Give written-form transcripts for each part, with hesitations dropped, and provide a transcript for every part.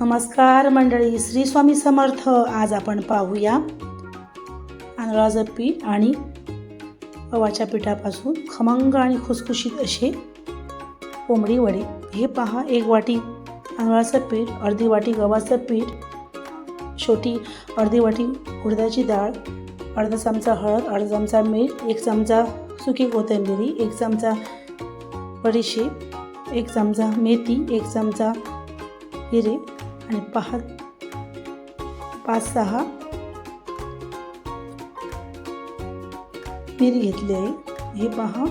नमस्कार मंडळी, श्री स्वामी समर्थ. आज आपण पाहूया तांदळाचं पीठ आणि गव्हाच्या पिठापासून खमंग आणि खुसखुशीत असे कोंबडी वडे. हे पहा, 1 वाटी तांदळाचं पीठ, अर्धी वाटी गव्हाचं पीठ, छोटी अर्धी वाटी उडदाची डाळ, अर्धा चमचा हळद, अर्धा चमचा मीठ, 1 चमचा सुकी कोथिंबीर, 1 चमचा बडीशेप, 1 चमचा मेथी, 1 चमचा जिरे आणि 5-6 मिरी घेतली आहे. हे पहा,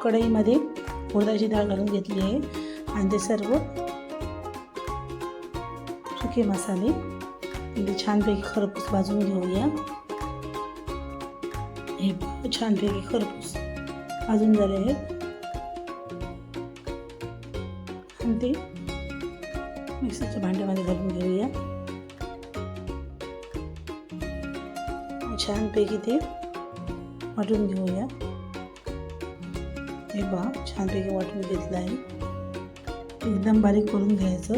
कढईमध्ये उडदाची डाळ घालून घेतली आहे आणि ते सर्व सुके मसाले म्हणजे छानपैकी खरपूस भाजून घेऊया. हे छानपैकी खरपूस भाजून झाले आहेत आणि ते मिक्सरच्या भांड्यामध्ये घालून घेऊया. छानपैकी ते वाटून घेऊया. हे पहा, छानपैकी वाटून घेतलं आहे. एकदम बारीक करून घ्यायचं.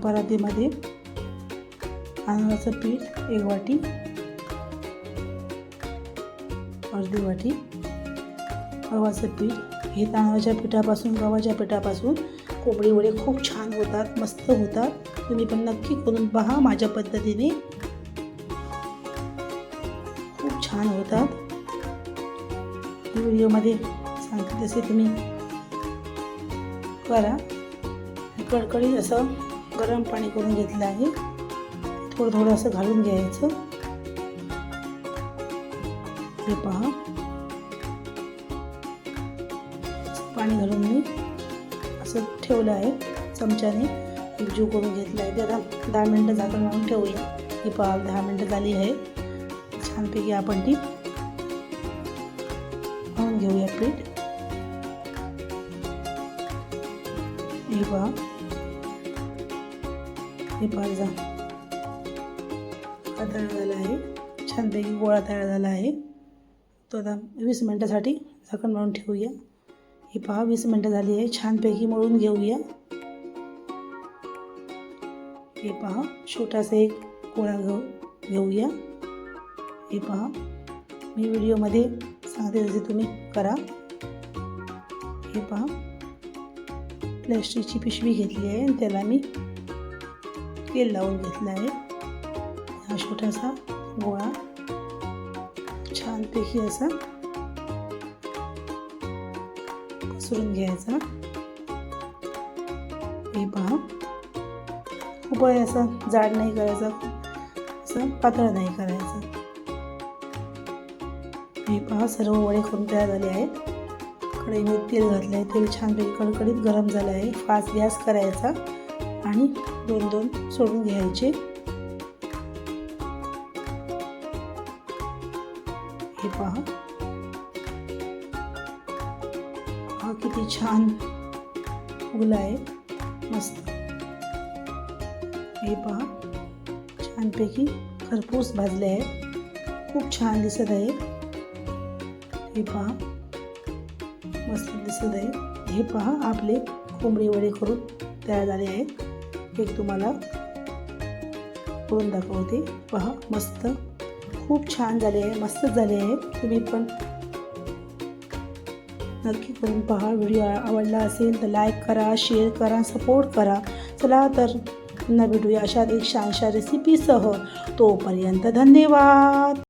परातीमध्ये तांदळाचं पीठ 1 वाटी, अर्धी वाटी गव्हाचं पीठ. हे तांदळाच्या पिठापासून गव्हाच्या पिठापासून कोंबडी वडे खूप छान होतात, मस्त होतात. तुम्ही पण नक्की करून पहा. माझ्या पद्धतीने खूप छान होतात. व्हिडिओमध्ये सांगते तसे तुम्ही करा. कडकडीत असं गरम पाणी करून घेतलं आहे. थोडं थोडं असं घालून घ्यायचं. हे पहा, पाणी घालून मी असं ठेवलं आहे. चमच्याने एकजीव करून घेतला आहे. ते आता 10 मिनटं झाकण लावून ठेवूया. ही पहा, 10 मिनटं झाली आहे. छानपैकी आपण ती मळून घेऊया पीठ. हे पहा, हे पहा तयार झाला आहे. छानपैकी गोळा तयार झाला आहे. तो आता 20 मिनटासाठी झाकण लावून ठेवूया. हे पहा, 20 मिनटं झाली आहे. छानपैकी मळून घेऊया. हे पहा, छोटासा एक गोळा घेऊया. हे पहा, मी व्हिडिओमध्ये सांगते तसे तुम्ही करा. हे पहा, प्लॅस्टिकची पिशवी घेतली आहे आणि त्याला मी तेल लावून घेतलं आहे. हा छोटासा गोळा छानपैकी असा पसरून घ्यायचा. हे पहा, खूप असा जाड नाही करायचा, असं पातळ नाही करायचं. हे पहा, सर्व वडे करून तयार झाले आहेत. कढईमध्ये तेल घातलं आहे. तेल छानपैकी कडकडीत गरम झालं आहे. फास्ट गॅस करायचा आणि 2-2 सोडून घ्यायचे. हे पहा, हा किती छान फुगला आहे, मस्त. हे पहा, छानपैकी खरपूस भाजले आहे. खूप छान दिसत आहे. हे पहा, मस्त दिसत आहे. हे पहा, आपले कोंबडी वडे करून तयार झाले आहेत. एक तुम्हाला करून दाखवते. पहा, मस्त, खूप छान झाले आहे, मस्त झाले आहे. तुम्ही पण नक्की करून पहा. व्हिडिओ आवडला असेल तर लाईक करा, शेअर करा, सपोर्ट करा. चला तर पुन्हा भेटूया अशा एक छानशा रेसिपीसह. तोपर्यंत धन्यवाद.